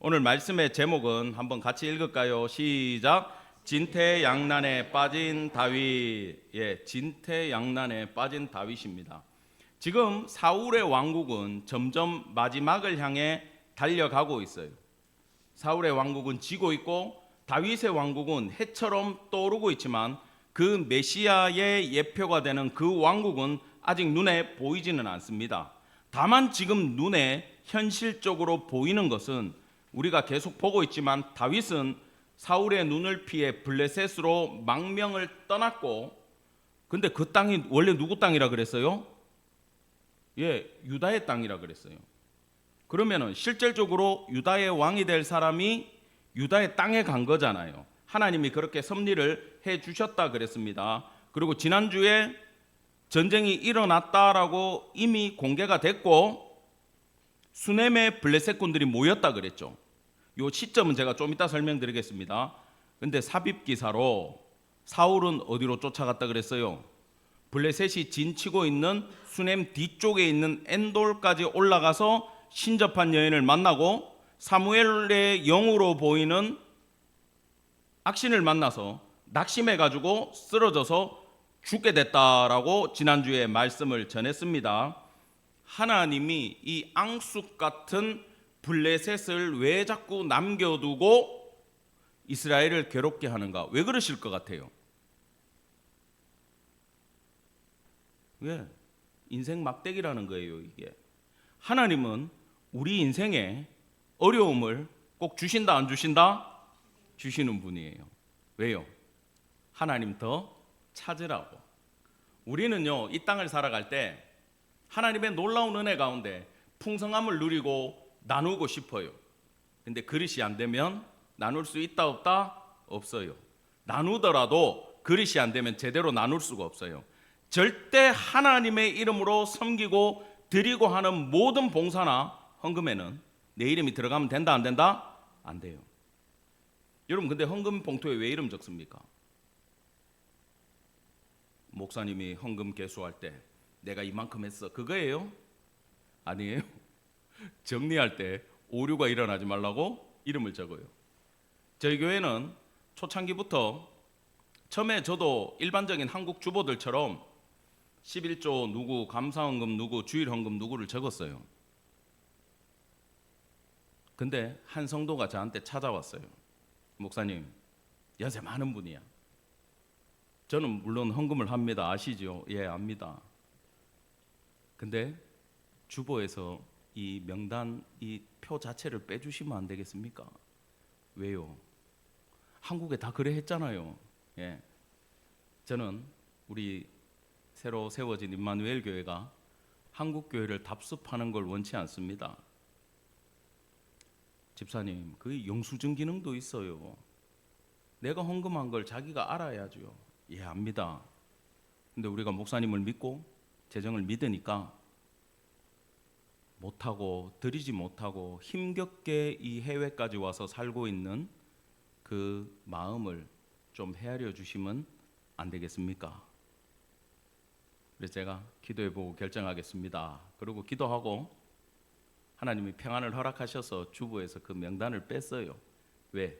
오늘 말씀의 제목은 한번 같이 읽을까요? 시작. 진퇴양난에 빠진 다윗. 진퇴양난에 빠진 다윗입니다. 지금 사울의 왕국은 점점 마지막을 향해 달려가고 있어요. 사울의 왕국은 지고 있고 다윗의 왕국은 해처럼 떠오르고 있지만 그 메시아의 예표가 되는 그 왕국은 아직 눈에 보이지는 않습니다. 다만 지금 눈에 현실적으로 보이는 것은 우리가 계속 보고 있지만 다윗은 사울의 눈을 피해 블레셋으로 망명을 떠났고, 근데 그 땅이 원래 누구 땅이라 그랬어요? 유다의 땅이라 그랬어요. 그러면은 실질적으로 유다의 왕이 될 사람이 유다의 땅에 간 거잖아요. 하나님이 그렇게 섭리를 해 주셨다 그랬습니다. 그리고 지난주에 전쟁이 일어났다라고 이미 공개가 됐고 수넴의 블레셋 군들이 모였다 그랬죠. 이 시점은 제가 좀 이따 설명드리겠습니다. 근데 삽입 기사로 사울은 어디로 쫓아갔다 그랬어요? 블레셋이 진치고 있는 수넴 뒤쪽에 있는 엔돌까지 올라가서 신접한 여인을 만나고 사무엘의 영으로 보이는 악신을 만나서 낙심해 가지고 쓰러져서 죽게 됐다라고 지난주에 말씀을 전했습니다. 하나님이 이 앙숙 같은 블레셋을 왜 자꾸 남겨두고 이스라엘을 괴롭게 하는가? 왜 그러실 것 같아요? 왜? 인생 막대기라는 거예요, 이게. 하나님은 우리 인생에 어려움을 꼭 주신다 안 주신다? 주시는 분이에요. 왜요? 하나님 더 찾으라고. 우리는요, 이 땅을 살아갈 때 하나님의 놀라운 은혜 가운데 풍성함을 누리고 나누고 싶어요. 근데 그릇이 안 되면 나눌 수 있다 없다? 없어요. 나누더라도 그릇이 안 되면 제대로 나눌 수가 없어요. 절대 하나님의 이름으로 섬기고 드리고 하는 모든 봉사나 헌금에는 내 이름이 들어가면 된다 안 된다? 안 돼요. 여러분, 근데 헌금 봉투에 왜 이름 적습니까? 목사님이 헌금 개수할 때 내가 이만큼 했어, 그거예요? 아니에요. 정리할 때 오류가 일어나지 말라고 이름을 적어요. 저희 교회는 초창기부터 처음에 저도 일반적인 한국 주보들처럼 11조 누구, 감사헌금 누구, 주일헌금 누구를 적었어요. 근데 한 성도가 저한테 찾아왔어요. 목사님, 연세 많은 분이야. 저는 물론 헌금을 합니다. 아시죠? 예, 압니다. 근데 주보에서 이 명단, 이 표 자체를 빼주시면 안 되겠습니까? 왜요? 한국에 다 그래 했잖아요. 예. 저는 우리 새로 세워진 임마누엘 교회가 한국 교회를 답습하는 걸 원치 않습니다. 집사님, 그 영수증 기능도 있어요. 내가 헌금한 걸 자기가 알아야죠. 예, 압니다. 근데 우리가 목사님을 믿고 재정을 믿으니까 못하고 드리지 못하고 힘겹게 이 해외까지 와서 살고 있는 그 마음을 좀 헤아려 주시면 안 되겠습니까? 그래서 제가 기도해보고 결정하겠습니다. 그리고 기도하고 하나님이 평안을 허락하셔서 주부에서 그 명단을 뺐어요. 왜?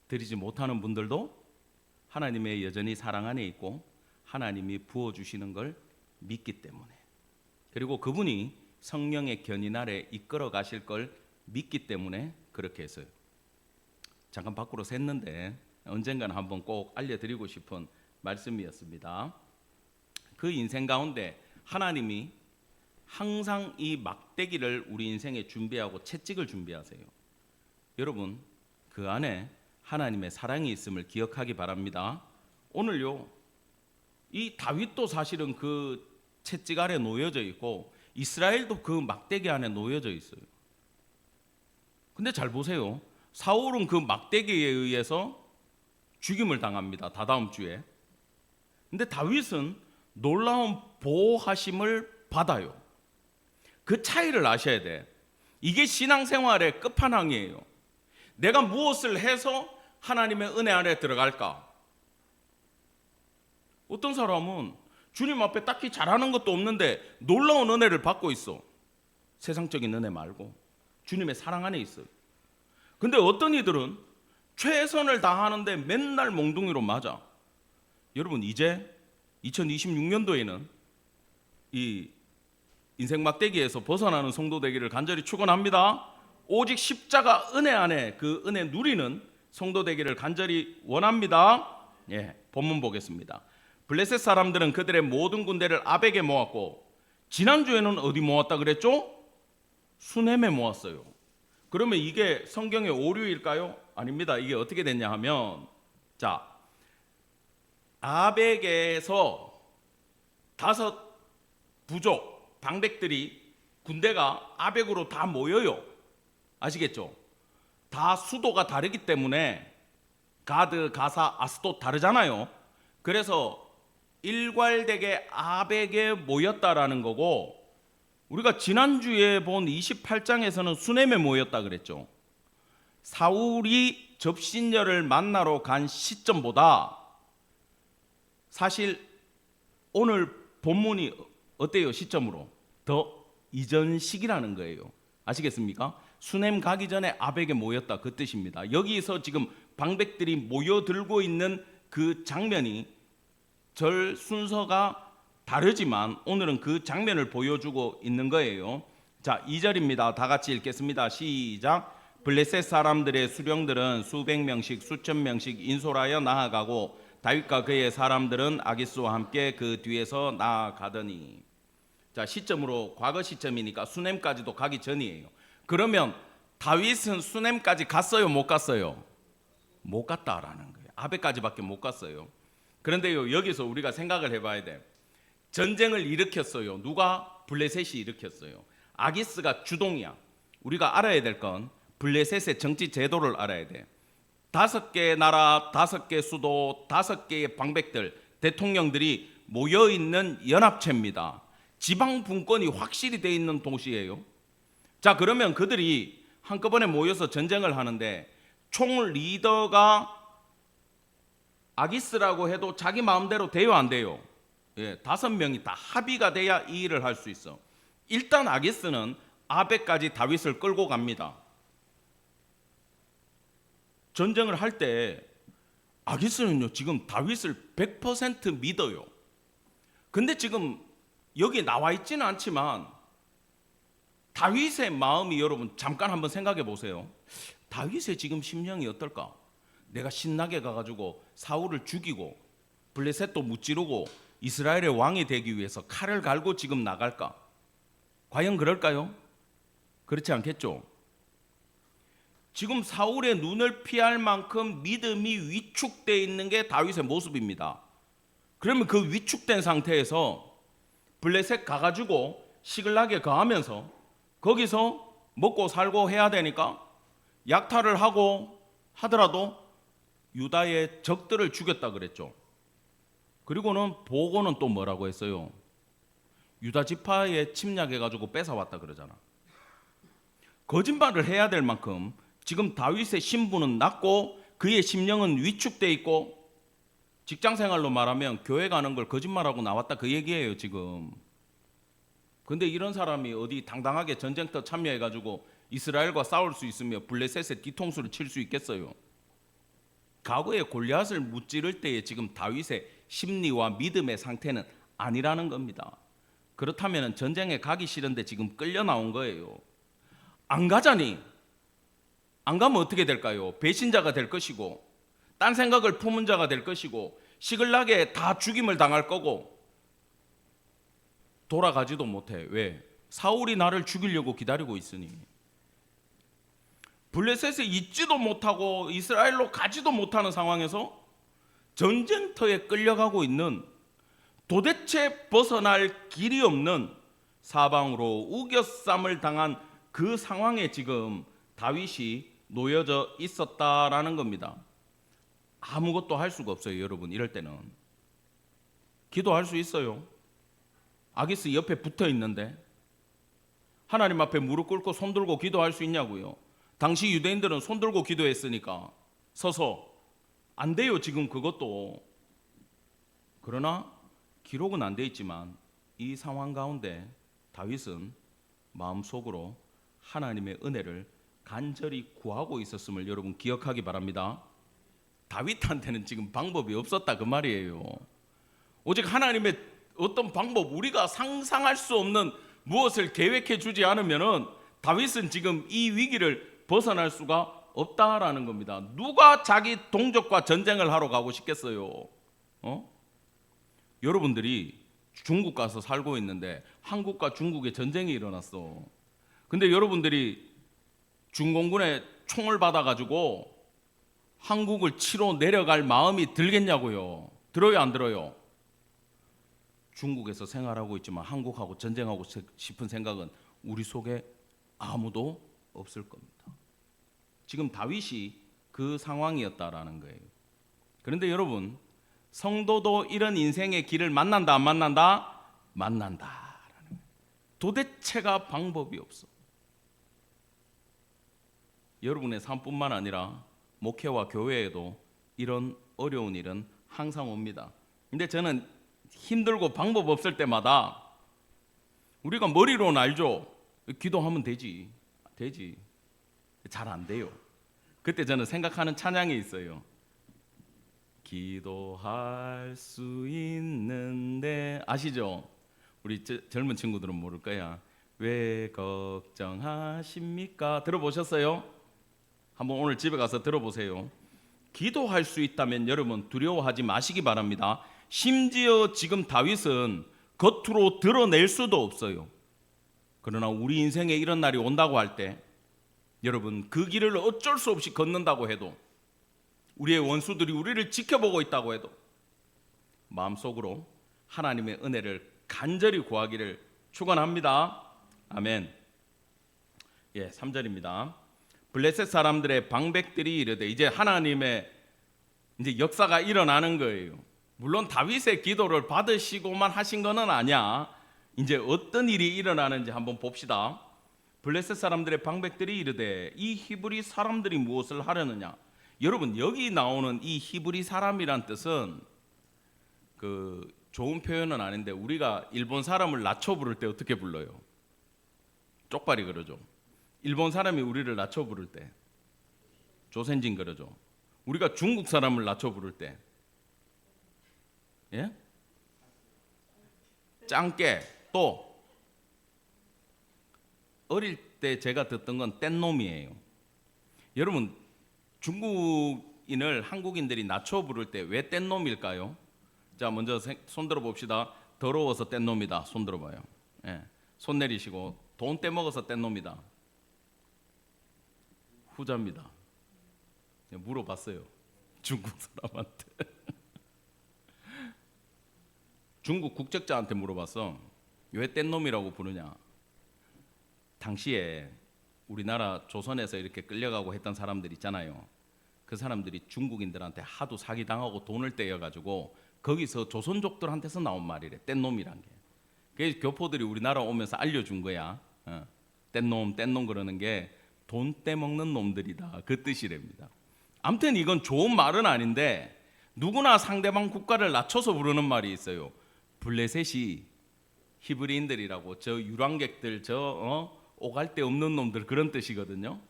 드리지 못하는 분들도 하나님의 여전히 사랑 안에 있고 하나님이 부어주시는 걸 믿기 때문에, 그리고 그분이 성령의 견인 아래 이끌어 가실 걸 믿기 때문에 그렇게 했어요. 잠깐 밖으로 샜는데 언젠가는 한번 꼭 알려드리고 싶은 말씀이었습니다. 그 인생 가운데 하나님이 항상 이 막대기를 우리 인생에 준비하고 채찍을 준비하세요. 여러분, 그 안에 하나님의 사랑이 있음을 기억하기 바랍니다. 오늘요, 이 다윗도 사실은 그 채찍 아래 놓여져 있고 이스라엘도 그 막대기 안에 놓여져 있어요. 근데 잘 보세요. 사울은 그 막대기에 의해서 죽임을 당합니다. 다다음 주에. 근데 다윗은 놀라운 보호하심을 받아요. 그 차이를 아셔야 돼. 이게 신앙생활의 끝판왕이에요. 내가 무엇을 해서 하나님의 은혜 안에 들어갈까? 어떤 사람은 주님 앞에 딱히 잘하는 것도 없는데 놀라운 은혜를 받고 있어. 세상적인 은혜 말고 주님의 사랑 안에 있어요. 근데 어떤 이들은 최선을 다하는데 맨날 몽둥이로 맞아. 여러분, 이제 2026년도에는 이 인생 막대기에서 벗어나는 성도 되기를 간절히 축원합니다. 오직 십자가 은혜 안에 그 은혜 누리는 성도 되기를 간절히 원합니다. 예, 본문 보겠습니다. 블레셋 사람들은 그들의 모든 군대를 아벡에 모았고, 지난주에는 어디 모았다 그랬죠? 수넴에 모았어요. 그러면 이게 성경의 오류일까요? 아닙니다. 이게 어떻게 됐냐 하면, 자, 아벡에서 5 부족 방백들이, 군대가 아벡으로 다 모여요. 아시겠죠? 다 수도가 다르기 때문에 가드, 가사, 아스돗 다르잖아요. 그래서 일괄되게 아벡에 모였다라는 거고, 우리가 지난주에 본 28장에서는 수넴에 모였다 그랬죠. 사울이 접신녀를 만나러 간 시점보다 사실 오늘 본문이 어때요? 시점으로 더 이전 시기라는 거예요. 아시겠습니까? 수넴 가기 전에 아벡에 모였다, 그 뜻입니다. 여기서 지금 방백들이 모여들고 있는 그 장면이 절 순서가 다르지만 오늘은 그 장면을 보여주고 있는 거예요. 자, 2절입니다. 다 같이 읽겠습니다. 시작. 블레셋 사람들의 수령들은 수백 명씩 수천 명씩 인솔하여 나아가고 다윗과 그의 사람들은 아기스와 함께 그 뒤에서 나아가더니. 자, 시점으로 과거 시점이니까 수넴까지도 가기 전이에요. 그러면 다윗은 수넴까지 갔어요, 못 갔어요? 못 갔다라는 거예요. 아벡까지밖에 못 갔어요. 그런데요, 여기서 우리가 생각을 해봐야 돼. 전쟁을 일으켰어요. 누가? 블레셋이 일으켰어요. 아기스가 주동이야. 우리가 알아야 될 건 블레셋의 정치 제도를 알아야 돼. 5개의 나라, 5개 수도, 5개의 방백들, 대통령들이 모여있는 연합체입니다. 지방 분권이 확실히 돼 있는 도시예요. 자, 그러면 그들이 한꺼번에 모여서 전쟁을 하는데 총 리더가 아기스라고 해도 자기 마음대로 돼요, 안 돼요? 예, 5명이 다 합의가 돼야 이 일을 할 수 있어. 일단 아기스는 아벡까지 다윗을 끌고 갑니다. 전쟁을 할 때 아기스는요, 지금 다윗을 100% 믿어요. 근데 지금 여기 나와 있지는 않지만 다윗의 마음이, 여러분 잠깐 한번 생각해 보세요. 다윗의 지금 심령이 어떨까? 내가 신나게 가가지고 사울을 죽이고 블레셋도 무찌르고 이스라엘의 왕이 되기 위해서 칼을 갈고 지금 나갈까? 과연 그럴까요? 그렇지 않겠죠? 지금 사울의 눈을 피할 만큼 믿음이 위축되어 있는 게 다윗의 모습입니다. 그러면 그 위축된 상태에서 블레셋 가가지고 시글락에 거하면서 거기서 먹고 살고 해야 되니까 약탈을 하고 하더라도 유다의 적들을 죽였다 그랬죠. 그리고는 보고는 또 뭐라고 했어요? 유다 지파에 침략해가지고 뺏어왔다 그러잖아. 거짓말을 해야 될 만큼 지금 다윗의 신분은 낮고 그의 심령은 위축돼 있고, 직장생활로 말하면 교회 가는 걸 거짓말하고 나왔다, 그 얘기예요 지금. 근데 이런 사람이 어디 당당하게 전쟁터 참여해가지고 이스라엘과 싸울 수 있으며 블레셋의 뒤통수를 칠 수 있겠어요? 과거에 골리앗을 무찌를 때에 지금 다윗의 심리와 믿음의 상태는 아니라는 겁니다. 그렇다면 전쟁에 가기 싫은데 지금 끌려 나온 거예요. 안 가자니, 안 가면 어떻게 될까요? 배신자가 될 것이고, 딴 생각을 품은 자가 될 것이고, 시글락에 다 죽임을 당할 거고, 돌아가지도 못해. 왜? 사울이 나를 죽이려고 기다리고 있으니. 블레셋에 있지도 못하고 이스라엘로 가지도 못하는 상황에서 전쟁터에 끌려가고 있는, 도대체 벗어날 길이 없는 사방으로 우겨쌈을 당한 그 상황에 지금 다윗이 놓여져 있었다라는 겁니다. 아무것도 할 수가 없어요, 여러분. 이럴 때는 기도할 수 있어요. 아기스 옆에 붙어 있는데 하나님 앞에 무릎 꿇고 손 들고 기도할 수 있냐고요? 당시 유대인들은 손 들고 기도했으니까 서서 안 돼요, 지금 그것도. 그러나 기록은 안 돼 있지만 이 상황 가운데 다윗은 마음속으로 하나님의 은혜를 간절히 구하고 있었음을 여러분 기억하기 바랍니다. 다윗한테는 지금 방법이 없었다 그 말이에요. 오직 하나님의 어떤 방법, 우리가 상상할 수 없는 무엇을 계획해 주지 않으면은 다윗은 지금 이 위기를 벗어날 수가 없다라는 겁니다. 누가 자기 동족과 전쟁을 하러 가고 싶겠어요? 여러분들이 중국 가서 살고 있는데 한국과 중국의 전쟁이 일어났어. 근데 여러분들이 중공군의 총을 받아가지고 한국을 치러 내려갈 마음이 들겠냐고요? 들어요, 안 들어요? 중국에서 생활하고 있지만 한국하고 전쟁하고 싶은 생각은 우리 속에 아무도 없을 겁니다. 지금 다윗이 그 상황이었다라는 거예요. 그런데 여러분, 성도도 이런 인생의 길을 만난다 안 만난다? 만난다라는 거예요. 도대체가 방법이 없어. 여러분의 삶뿐만 아니라 목회와 교회에도 이런 어려운 일은 항상 옵니다. 근데 저는 힘들고 방법 없을 때마다 우리가 머리로는 알죠. 기도하면 되지. 잘 안 돼요. 그때 저는 생각하는 찬양이 있어요. 기도할 수 있는데, 아시죠? 우리 젊은 친구들은 모를 거야. 왜 걱정하십니까? 들어보셨어요? 한번 오늘 집에 가서 들어보세요. 기도할 수 있다면 여러분 두려워하지 마시기 바랍니다. 심지어 지금 다윗은 겉으로 드러낼 수도 없어요. 그러나 우리 인생에 이런 날이 온다고 할 때 여러분 그 길을 어쩔 수 없이 걷는다고 해도, 우리의 원수들이 우리를 지켜보고 있다고 해도 마음속으로 하나님의 은혜를 간절히 구하기를 축원합니다. 아멘. 3절입니다. 블레셋 사람들의 방백들이 이르되, 이제 하나님의 이제 역사가 일어나는 거예요. 물론 다윗의 기도를 받으시고만 하신 거는 아니야. 이제 어떤 일이 일어나는지 한번 봅시다. 블레셋 사람들의 방백들이 이르되, 이 히브리 사람들이 무엇을 하려느냐? 여러분, 여기 나오는 이 히브리 사람이란 뜻은 그 좋은 표현은 아닌데, 우리가 일본 사람을 낮춰 부를 때 어떻게 불러요? 쪽발이 그러죠. 일본 사람이 우리를 낮춰 부를 때 조센진 그러죠. 우리가 중국 사람을 낮춰 부를 때 짱깨. 또 어릴 때 제가 듣던 건 뗀놈이에요. 여러분, 중국인을 한국인들이 낮춰 부를 때 왜 뗀놈일까요? 자, 먼저 손 들어 봅시다. 더러워서 뗀놈이다. 손 들어봐요. 손 내리시고. 돈 떼먹어서 뗀놈이다. 후자입니다. 물어봤어요. 중국 사람한테. 중국 국적자한테 물어봤어. 왜 뗀놈이라고 부르냐? 당시에 우리나라 조선에서 이렇게 끌려가고 했던 사람들 있잖아요. 그 사람들이 중국인들한테 하도 사기당하고 돈을 떼어가지고 거기서 조선족들한테서 나온 말이래. 뗀놈이란 게. 그래서 교포들이 우리나라 오면서 알려준 거야. 뗀놈 그러는 게 돈 떼먹는 놈들이다, 그 뜻이랍니다. 아무튼 이건 좋은 말은 아닌데 누구나 상대방 국가를 낮춰서 부르는 말이 있어요. 블레셋이 히브리인들이라고, 저 유랑객들, 오갈 데 없는 놈들, 그런 뜻이거든요.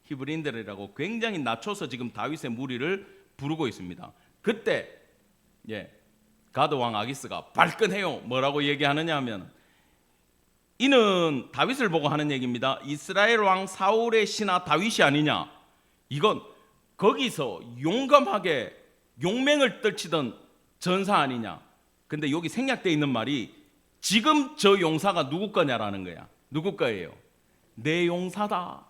히브리인들이라고 굉장히 낮춰서 지금 다윗의 무리를 부르고 있습니다. 그때 가드 왕 아기스가 발끈해요. 뭐라고 얘기하느냐 하면, 이는 다윗을 보고 하는 얘기입니다. 이스라엘 왕 사울의 신하 다윗이 아니냐? 이건 거기서 용감하게 용맹을 떨치던 전사 아니냐? 근데 여기 생략되어 있는 말이 지금 저 용사가 누구 거냐라는 거야. 누구 거예요? 내 용사다.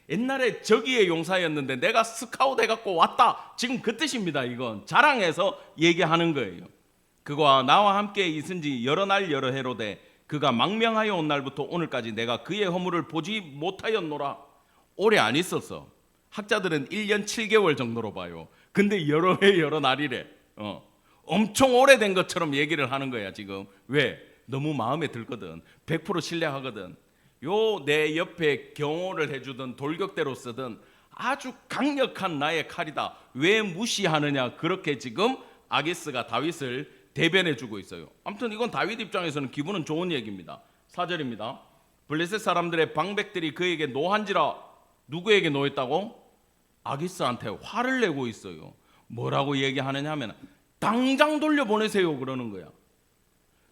옛날에 저기의 용사였는데 내가 스카웃 해갖고 왔다. 지금 그 뜻입니다. 이건 자랑해서 얘기하는 거예요. 그가 나와 함께 있은지 여러 날 여러 해로되, 그가 망명하여 온 날부터 오늘까지 내가 그의 허물을 보지 못하였노라. 오래 안 있었어. 학자들은 1년 7개월 정도로 봐요. 근데 여러 해 여러 날이래. 엄청 오래된 것처럼 얘기를 하는 거야 지금. 왜? 너무 마음에 들거든. 100% 신뢰하거든. 요 내 옆에 경호를 해주던 돌격대로 쓰던 아주 강력한 나의 칼이다. 왜 무시하느냐? 그렇게 지금 아기스가 다윗을 대변해주고 있어요. 아무튼 이건 다윗 입장에서는 기분은 좋은 얘기입니다. 4절입니다. 블레셋 사람들의 방백들이 그에게 노한지라. 누구에게 노했다고? 아기스한테 화를 내고 있어요. 뭐라고 얘기하느냐 하면 당장 돌려보내세요 그러는 거야.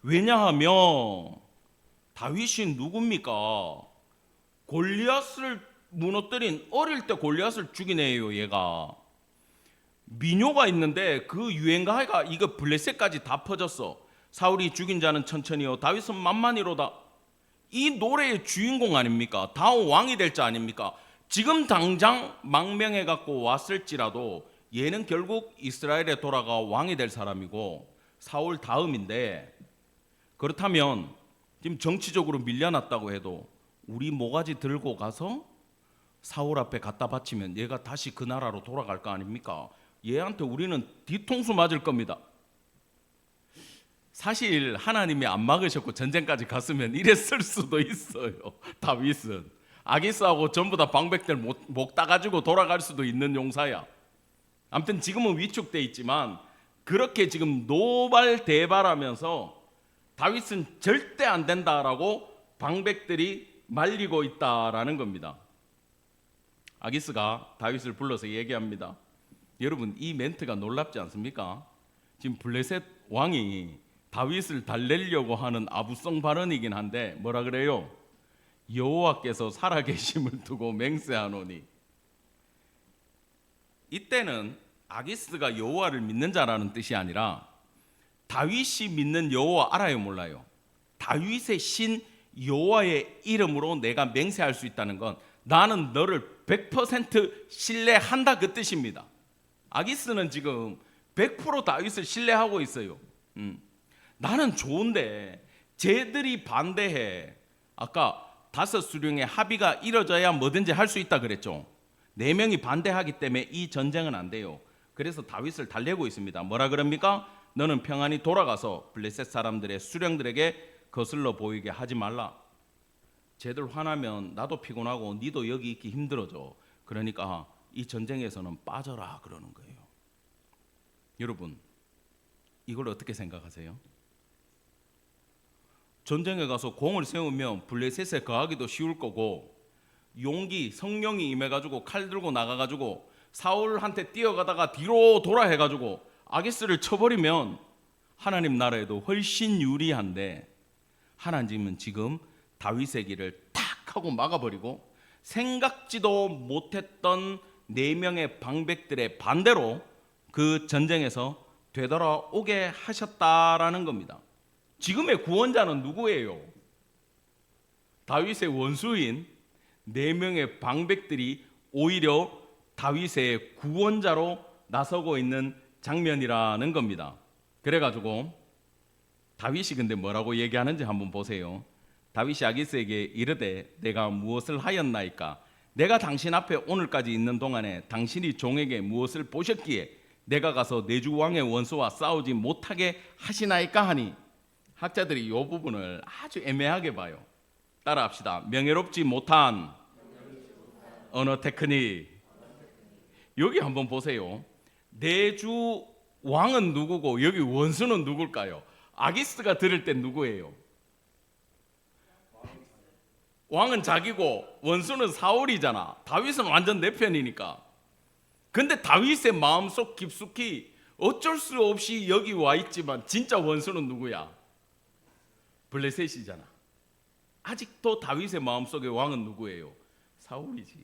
왜냐하면 다윗이 누굽니까? 골리앗을 무너뜨린, 어릴 때 골리앗을 죽인 애예요. 얘가 미녀가 있는데 그 유행가가 이거 블레셋까지 다 퍼졌어. 사울이 죽인 자는 천천히요 다윗은 만만히로다. 이 노래의 주인공 아닙니까? 다음 왕이 될 자 아닙니까? 지금 당장 망명해 갖고 왔을지라도 얘는 결국 이스라엘에 돌아가 왕이 될 사람이고 사울 다음인데, 그렇다면 지금 정치적으로 밀려났다고 해도 우리 모가지 들고 가서 사울 앞에 갖다 바치면 얘가 다시 그 나라로 돌아갈 거 아닙니까? 얘한테 우리는 뒤통수 맞을 겁니다. 사실 하나님이 안 막으셨고 전쟁까지 갔으면 이랬을 수도 있어요. 다윗은 아기스하고 전부 다 방백들 목 따가지고 돌아갈 수도 있는 용사야. 아무튼 지금은 위축돼 있지만 그렇게 지금 노발대발하면서 다윗은 절대 안 된다라고 방백들이 말리고 있다라는 겁니다. 아기스가 다윗을 불러서 얘기합니다. 여러분, 이 멘트가 놀랍지 않습니까? 지금 블레셋 왕이 다윗을 달래려고 하는 아부성 발언이긴 한데 뭐라 그래요? 여호와께서 살아계심을 두고 맹세하노니. 이때는 아기스가 여호와를 믿는 자라는 뜻이 아니라 다윗이 믿는 여호와 알아요 몰라요? 다윗의 신 여호와의 이름으로 내가 맹세할 수 있다는 건 나는 너를 100% 신뢰한다 그 뜻입니다. 아기스는 지금 100% 다윗을 신뢰하고 있어요. 나는 좋은데 쟤들이 반대해. 아까 5수령의 합의가 이뤄져야 뭐든지 할 수 있다 그랬죠. 4명이 반대하기 때문에 이 전쟁은 안 돼요. 그래서 다윗을 달래고 있습니다. 뭐라 그럽니까? 너는 평안히 돌아가서 블레셋 사람들의 수령들에게 거슬러 보이게 하지 말라. 쟤들 화나면 나도 피곤하고 니도 여기 있기 힘들어져. 그러니까 이 전쟁에서는 빠져라 그러는 거예요. 여러분, 이걸 어떻게 생각하세요? 전쟁에 가서 공을 세우면 블레셋에 거하기도 쉬울 거고, 용기, 성령이 임해가지고 칼 들고 나가가지고 사울한테 뛰어가다가 뒤로 돌아 해가지고 아기스를 쳐버리면 하나님 나라에도 훨씬 유리한데, 하나님은 지금 다윗의 길을 탁 하고 막아버리고 생각지도 못했던 4명의 방백들의 반대로 그 전쟁에서 되돌아오게 하셨다라는 겁니다. 지금의 구원자는 누구예요? 다윗의 원수인 4명의 방백들이 오히려 다윗의 구원자로 나서고 있는 장면이라는 겁니다. 그래가지고 다윗이 근데 뭐라고 얘기하는지 한번 보세요. 다윗이 아기스에게 이르되 내가 무엇을 하였나이까? 내가 당신 앞에 오늘까지 있는 동안에 당신이 종에게 무엇을 보셨기에 내가 가서 내 주 왕의 원수와 싸우지 못하게 하시나이까 하니, 학자들이 이 부분을 아주 애매하게 봐요. 따라합시다. 명예롭지 못한 언어 테크닉. 여기 한번 보세요. 내 주 왕은 누구고 여기 원수는 누굴까요? 아기스가 들을 땐 누구예요? 왕은 자기고 원수는 사울이잖아. 다윗은 완전 내 편이니까. 근데 다윗의 마음속 깊숙이 어쩔 수 없이 여기 와 있지만 진짜 원수는 누구야? 블레셋이잖아. 아직도 다윗의 마음속의 왕은 누구예요? 사울이지.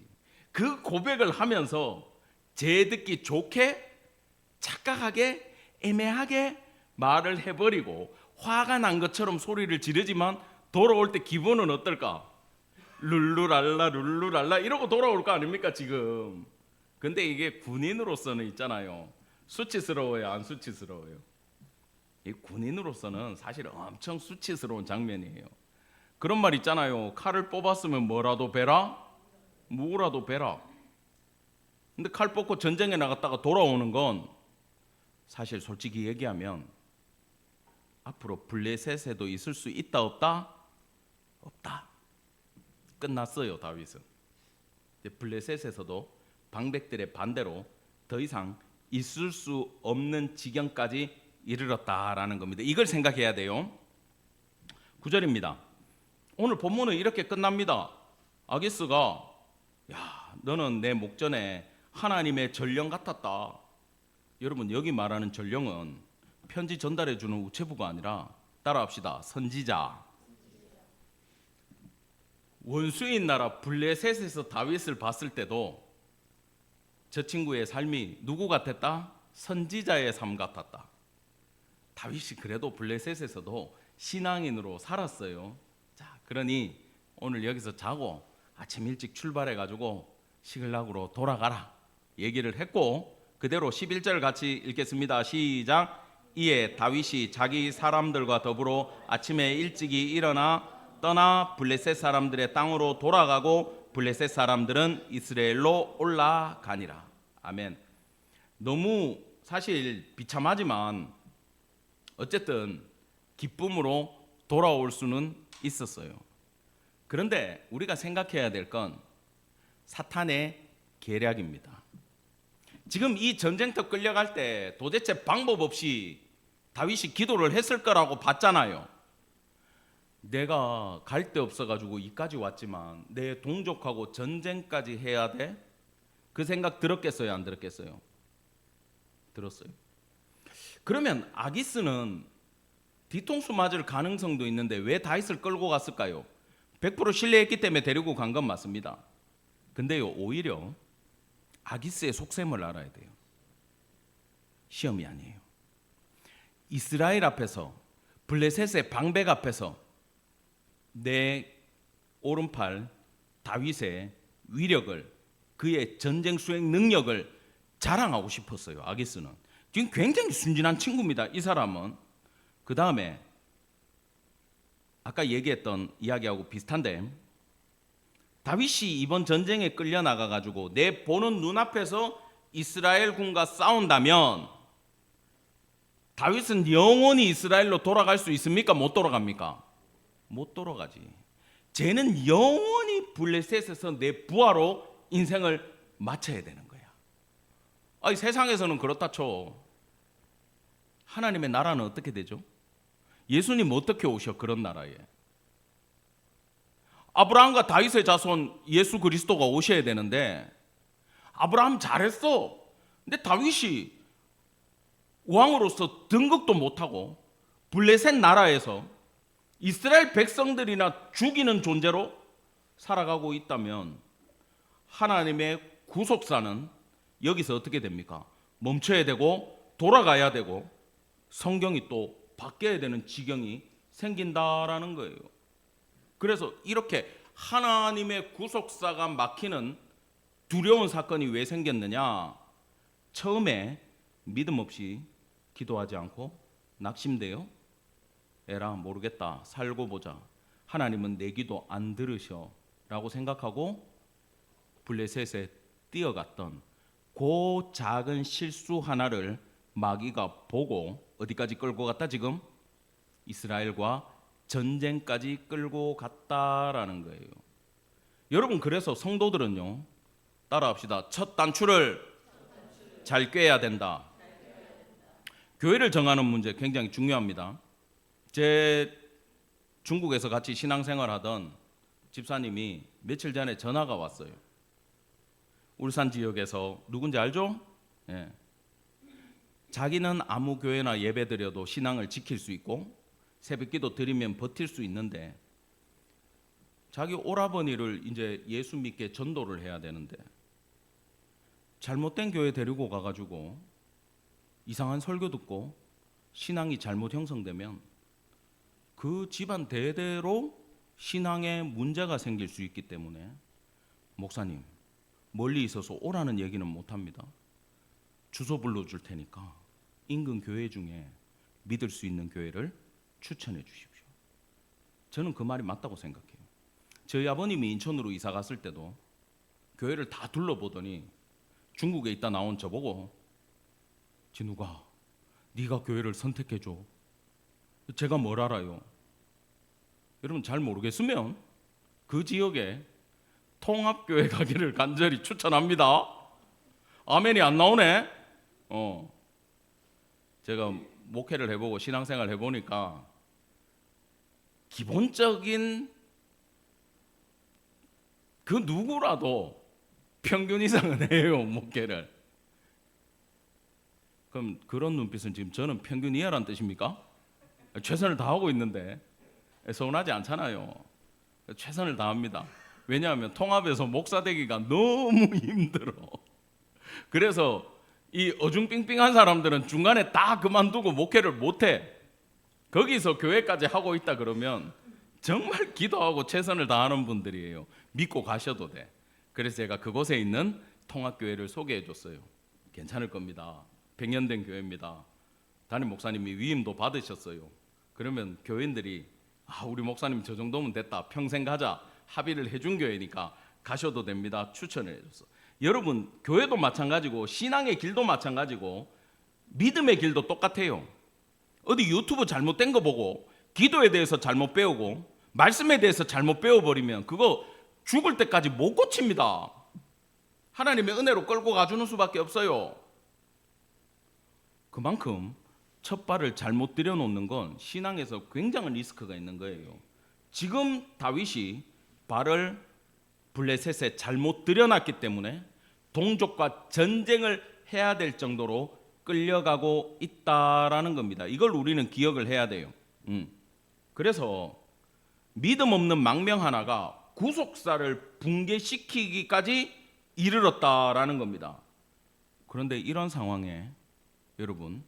그 고백을 하면서 제 듣기 좋게 착각하게 애매하게 말을 해버리고 화가 난 것처럼 소리를 지르지만 돌아올 때 기분은 어떨까? 룰루랄라 룰루랄라 이러고 돌아올 거 아닙니까 지금. 근데 이게 군인으로서는 있잖아요, 수치스러워요 안 수치스러워요? 이 군인으로서는 사실 엄청 수치스러운 장면이에요. 그런 말 있잖아요. 칼을 뽑았으면 뭐라도 베라? 무라도 베라. 근데 칼 뽑고 전쟁에 나갔다가 돌아오는 건 사실 솔직히 얘기하면 앞으로 블레셋에도 있을 수 있다 없다? 없다. 끝났어요 다윗은. 블레셋에서도 방백들의 반대로 더 이상 있을 수 없는 지경까지 이르렀다라는 겁니다. 이걸 생각해야 돼요. 9절입니다. 오늘 본문은 이렇게 끝납니다. 아기스가 야 너는 내 목전에 하나님의 전령 같았다. 여러분, 여기 말하는 전령은 편지 전달해 주는 우체부가 아니라, 따라합시다, 선지자. 원수인 나라 블레셋에서 다윗을 봤을 때도 저 친구의 삶이 누구 같았다? 선지자의 삶 같았다. 다윗이 그래도 블레셋에서도 신앙인으로 살았어요. 자, 그러니 오늘 여기서 자고 아침 일찍 출발해 가지고 시글락으로 돌아가라 얘기를 했고, 그대로 11절 같이 읽겠습니다. 시작. 이에 다윗이 자기 사람들과 더불어 아침에 일찍이 일어나 떠나 블레셋 사람들의 땅으로 돌아가고 블레셋 사람들은 이스라엘로 올라가니라. 아멘. 너무 사실 비참하지만 어쨌든 기쁨으로 돌아올 수는 있었어요. 그런데 우리가 생각해야 될 건 사탄의 계략입니다. 지금 이 전쟁터 끌려갈 때 도대체 방법 없이 다윗이 기도를 했을 거라고 봤잖아요. 내가 갈 데 없어가지고 이까지 왔지만 내 동족하고 전쟁까지 해야 돼? 그 생각 들었겠어요, 안 들었겠어요? 들었어요. 그러면 아기스는 뒤통수 맞을 가능성도 있는데 왜 다윗을 끌고 갔을까요? 100% 신뢰했기 때문에 데리고 간 건 맞습니다. 근데요, 오히려 아기스의 속셈을 알아야 돼요. 시험이 아니에요. 이스라엘 앞에서, 블레셋의 방백 앞에서 내 오른팔 다윗의 위력을, 그의 전쟁 수행 능력을 자랑하고 싶었어요. 아기스는 지금 굉장히 순진한 친구입니다. 이 사람은. 그 다음에 아까 얘기했던 이야기하고 비슷한데, 다윗이 이번 전쟁에 끌려 나가 가지고 내 보는 눈앞에서 이스라엘 군과 싸운다면 다윗은 영원히 이스라엘로 돌아갈 수 있습니까? 못 돌아갑니까? 못 돌아가지. 쟤는 영원히 블레셋에서 내 부하로 인생을 마쳐야 되는 거야. 아니, 세상에서는 그렇다 쳐. 하나님의 나라는 어떻게 되죠? 예수님 어떻게 오셔? 그런 나라에 아브라함과 다윗의 자손 예수 그리스도가 오셔야 되는데, 아브라함 잘했어. 근데 다윗이 왕으로서 등극도 못하고 블레셋 나라에서 이스라엘 백성들이나 죽이는 존재로 살아가고 있다면 하나님의 구속사는 여기서 어떻게 됩니까? 멈춰야 되고 돌아가야 되고 성경이 또 바뀌어야 되는 지경이 생긴다라는 거예요. 그래서 이렇게 하나님의 구속사가 막히는 두려운 사건이 왜 생겼느냐? 처음에 믿음 없이 기도하지 않고 낙심돼요. 에라, 모르겠다, 살고 보자, 하나님은 내 기도 안 들으셔 라고 생각하고 블레셋에 뛰어갔던 그 작은 실수 하나를 마귀가 보고 어디까지 끌고 갔다? 지금 이스라엘과 전쟁까지 끌고 갔다라는 거예요. 여러분, 그래서 성도들은요, 따라합시다. 첫 단추를 잘 꿰야 된다. 교회를 정하는 문제 굉장히 중요합니다. 제 중국에서 같이 신앙생활하던 집사님이 며칠 전에 전화가 왔어요. 울산 지역에서 누군지 알죠? 예. 자기는 아무 교회나 예배 드려도 신앙을 지킬 수 있고 새벽기도 드리면 버틸 수 있는데, 자기 오라버니를 이제 예수 믿게 전도를 해야 되는데 잘못된 교회 데리고 가가지고 이상한 설교 듣고 신앙이 잘못 형성되면 그 집안 대대로 신앙에 문제가 생길 수 있기 때문에, 목사님 멀리 있어서 오라는 얘기는 못합니다. 주소 불러줄 테니까 인근 교회 중에 믿을 수 있는 교회를 추천해 주십시오. 저는 그 말이 맞다고 생각해요. 저희 아버님이 인천으로 이사 갔을 때도 교회를 다 둘러보더니 중국에 있다 나온 저보고, 진우가 네가 교회를 선택해 줘. 제가 뭘 알아요? 여러분, 잘 모르겠으면 그 지역에 통합교회 가기를 간절히 추천합니다. 아멘이 안 나오네. 제가 목회를 해보고 신앙생활 해보니까 기본적인 그 누구라도 평균 이상은 해요, 목회를. 그럼 그런 눈빛은 지금 저는 평균 이하란 뜻입니까? 최선을 다하고 있는데 서운하지 않잖아요. 최선을 다합니다. 왜냐하면 통합에서 목사 되기가 너무 힘들어. 그래서 이 어중빙빙한 사람들은 중간에 다 그만두고 목회를 못해. 거기서 교회까지 하고 있다 그러면 정말 기도하고 최선을 다하는 분들이에요. 믿고 가셔도 돼. 그래서 제가 그곳에 있는 통합교회를 소개해 줬어요. 괜찮을 겁니다. 100년 된 교회입니다. 담임 목사님이 위임도 받으셨어요. 그러면 교인들이 우리 목사님 저 정도면 됐다, 평생 가자 합의를 해준 교회니까 가셔도 됩니다. 추천을 해줬어. 여러분, 교회도 마찬가지고 신앙의 길도 마찬가지고 믿음의 길도 똑같아요. 어디 유튜브 잘못된 거 보고 기도에 대해서 잘못 배우고 말씀에 대해서 잘못 배워버리면 그거 죽을 때까지 못 고칩니다. 하나님의 은혜로 끌고 가주는 수밖에 없어요. 그만큼 첫 발을 잘못 들여놓는 건 신앙에서 굉장한 리스크가 있는 거예요. 지금 다윗이 발을 블레셋에 잘못 들여놨기 때문에 동족과 전쟁을 해야 될 정도로 끌려가고 있다라는 겁니다. 이걸 우리는 기억을 해야 돼요. 그래서 믿음 없는 망명 하나가 구속사를 붕괴시키기까지 이르렀다라는 겁니다. 그런데 이런 상황에 여러분,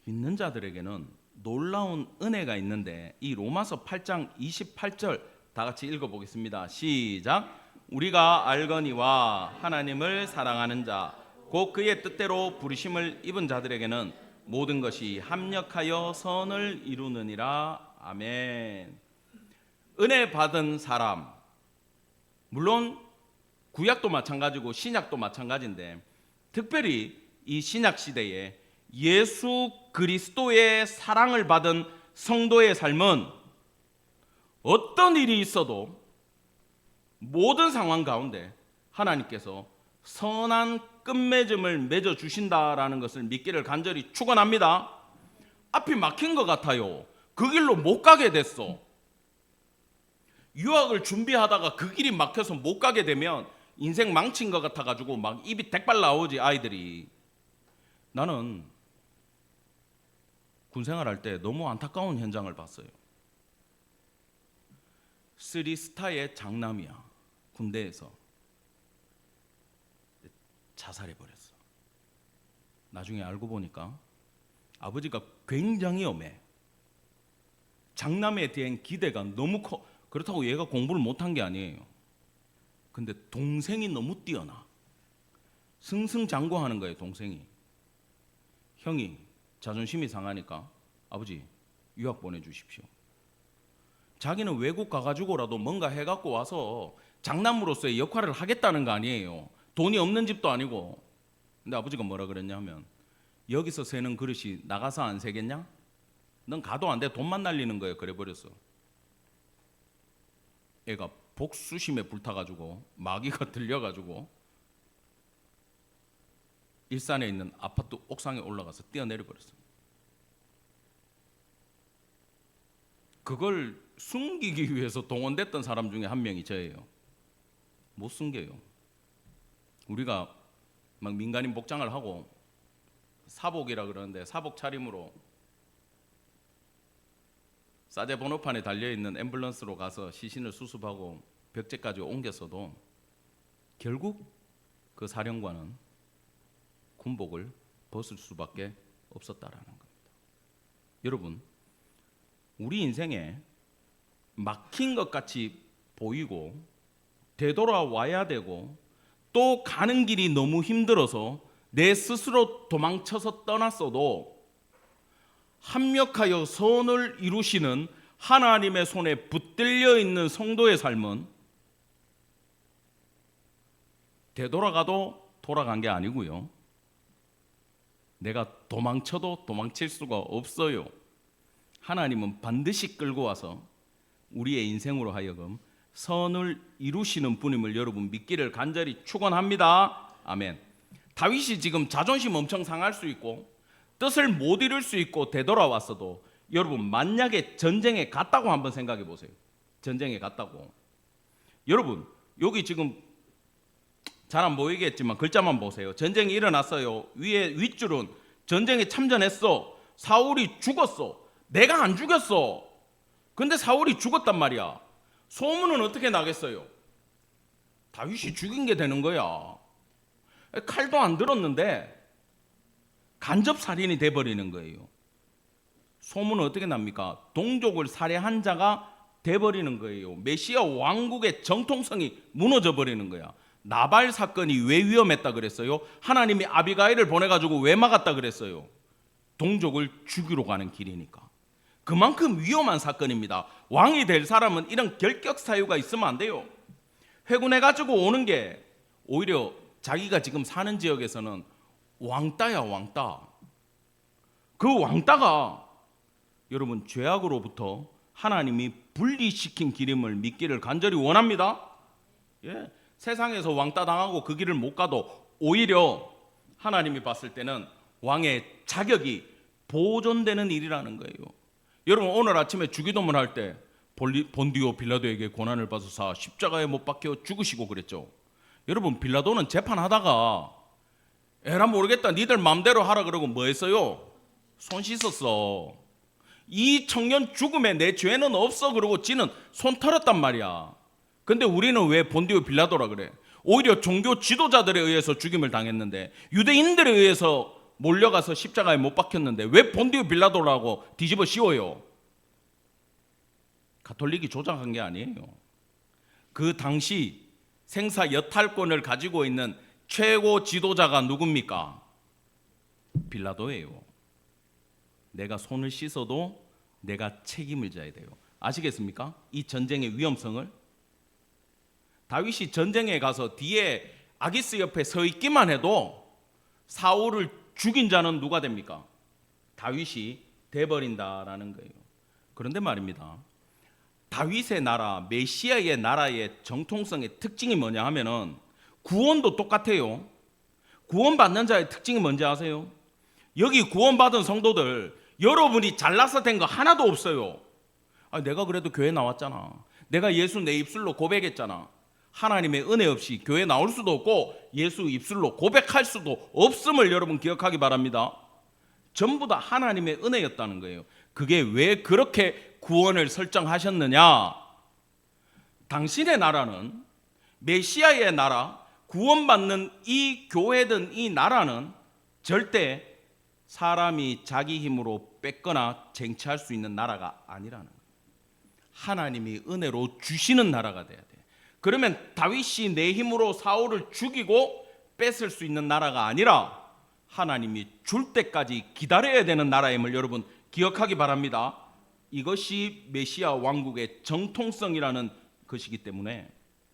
믿는 자들에게는 놀라운 은혜가 있는데 이 로마서 8장 28절 다 같이 읽어보겠습니다. 시작. 우리가 알거니와 하나님을 사랑하는 자 곧 그의 뜻대로 부르심을 입은 자들에게는 모든 것이 합력하여 선을 이루느니라. 아멘. 은혜 받은 사람, 물론 구약도 마찬가지고 신약도 마찬가지인데 특별히 이 신약 시대에 예수 그리스도의 사랑을 받은 성도의 삶은 어떤 일이 있어도 모든 상황 가운데 하나님께서 선한 끝맺음을 맺어주신다라는 것을 믿기를 간절히 축원합니다. 앞이 막힌 것 같아요. 그 길로 못 가게 됐어. 유학을 준비하다가 그 길이 막혀서 못 가게 되면 인생 망친 것 같아가지고 막 입이 대빨 나오지, 아이들이. 나는 군생활 할 때 너무 안타까운 현장을 봤어요. 3스타의 장남이야. 군대에서 자살해버렸어. 나중에 알고 보니까 아버지가 굉장히 엄해. 장남에 대한 기대가 너무 커. 그렇다고 얘가 공부를 못한 게 아니에요. 근데 동생이 너무 뛰어나. 승승장구하는 거예요, 동생이. 형이 자존심이 상하니까 아버지 유학 보내주십시오. 자기는 외국 가가지고라도 뭔가 해갖고 와서 장남으로서의 역할을 하겠다는 거 아니에요. 돈이 없는 집도 아니고. 근데 아버지가 뭐라 그랬냐 하면 여기서 새는 그릇이 나가서 안 새겠냐? 넌 가도 안 돼. 돈만 날리는 거예요. 그래 버렸어. 애가 복수심에 불타가지고 마귀가 들려가지고 일산에 있는 아파트 옥상에 올라가서 뛰어내려 버렸어. 그걸 숨기기 위해서 동원됐던 사람 중에 한 명이 저예요. 못 숨겨요. 우리가 막 민간인 복장을 하고 사복이라 그러는데 사복 차림으로 싸제 번호판에 달려있는 앰뷸런스로 가서 시신을 수습하고 벽제까지 옮겼어도 결국 그 사령관은 군복을 벗을 수밖에 없었다라는 겁니다. 여러분, 우리 인생에 막힌 것 같이 보이고 되돌아와야 되고 또 가는 길이 너무 힘들어서 내 스스로 도망쳐서 떠났어도 합력하여 선을 이루시는 하나님의 손에 붙들려 있는 성도의 삶은 되돌아가도 돌아간 게 아니고요. 내가 도망쳐도 도망칠 수가 없어요. 하나님은 반드시 끌고 와서 우리의 인생으로 하여금 선을 이루시는 분임을 여러분 믿기를 간절히 축원합니다. 아멘. 다윗이 지금 자존심 엄청 상할 수 있고 뜻을 못 이룰 수 있고 되돌아왔어도 여러분 만약에 전쟁에 갔다고 한번 생각해 보세요. 전쟁에 갔다고. 여러분 여기 지금 잘 안 보이겠지만 글자만 보세요. 전쟁이 일어났어요. 위에 윗줄은 전쟁에 참전했어. 사울이 죽었어. 내가 안 죽였어. 근데 사울이 죽었단 말이야. 소문은 어떻게 나겠어요? 다윗이 죽인 게 되는 거야. 칼도 안 들었는데 간접 살인이 돼버리는 거예요. 소문은 어떻게 납니까? 동족을 살해한 자가 돼버리는 거예요. 메시아 왕국의 정통성이 무너져 버리는 거야. 나발 사건이 왜 위험했다 그랬어요? 하나님이 아비가일을 보내가지고 왜 막았다 그랬어요? 동족을 죽이러 가는 길이니까. 그만큼 위험한 사건입니다. 왕이 될 사람은 이런 결격 사유가 있으면 안 돼요. 회군해가지고 오는 게 오히려 자기가 지금 사는 지역에서는 왕따야, 왕따. 그 왕따가 여러분 죄악으로부터 하나님이 분리시킨 기름을 믿기를 간절히 원합니다. 예. 세상에서 왕따 당하고 그 길을 못 가도 오히려 하나님이 봤을 때는 왕의 자격이 보존되는 일이라는 거예요. 여러분 오늘 아침에 주기도문 할 때 본디오 빌라도에게 고난을 받으사 십자가에 못 박혀 죽으시고 그랬죠. 여러분 빌라도는 재판하다가 에라 모르겠다 니들 마음대로 하라 그러고 뭐 했어요? 손 씻었어. 이 청년 죽음에 내 죄는 없어 그러고 지는 손 털었단 말이야. 근데 우리는 왜 본디오 빌라도라 그래? 오히려 종교 지도자들에 의해서 죽임을 당했는데 유대인들에 의해서 몰려가서 십자가에 못 박혔는데 왜 본디오 빌라도라고 뒤집어 씌워요? 가톨릭이 조작한 게 아니에요. 그 당시 생사 여탈권을 가지고 있는 최고 지도자가 누굽니까? 빌라도예요. 내가 손을 씻어도 내가 책임을 져야 돼요. 아시겠습니까? 이 전쟁의 위험성을. 다윗이 전쟁에 가서 뒤에 아기스 옆에 서 있기만 해도 사울을 죽인 자는 누가 됩니까? 다윗이 돼버린다라는 거예요. 그런데 말입니다. 다윗의 나라, 메시아의 나라의 정통성의 특징이 뭐냐 하면은 구원도 똑같아요. 구원받는 자의 특징이 뭔지 아세요? 여기 구원받은 성도들 여러분이 잘나서 된 거 하나도 없어요. 내가 그래도 교회 나왔잖아. 내가 예수 내 입술로 고백했잖아. 하나님의 은혜 없이 교회 나올 수도 없고 예수 입술로 고백할 수도 없음을 여러분 기억하기 바랍니다. 전부 다 하나님의 은혜였다는 거예요. 그게 왜 그렇게 구원을 설정하셨느냐? 당신의 나라는 메시아의 나라, 구원받는 이 교회든 이 나라는 절대 사람이 자기 힘으로 뺏거나 쟁취할 수 있는 나라가 아니라는 거예요. 하나님이 은혜로 주시는 나라가 돼야 돼. 그러면 다윗이 내 힘으로 사울을 죽이고 뺏을 수 있는 나라가 아니라 하나님이 줄 때까지 기다려야 되는 나라임을 여러분 기억하기 바랍니다. 이것이 메시아 왕국의 정통성이라는 것이기 때문에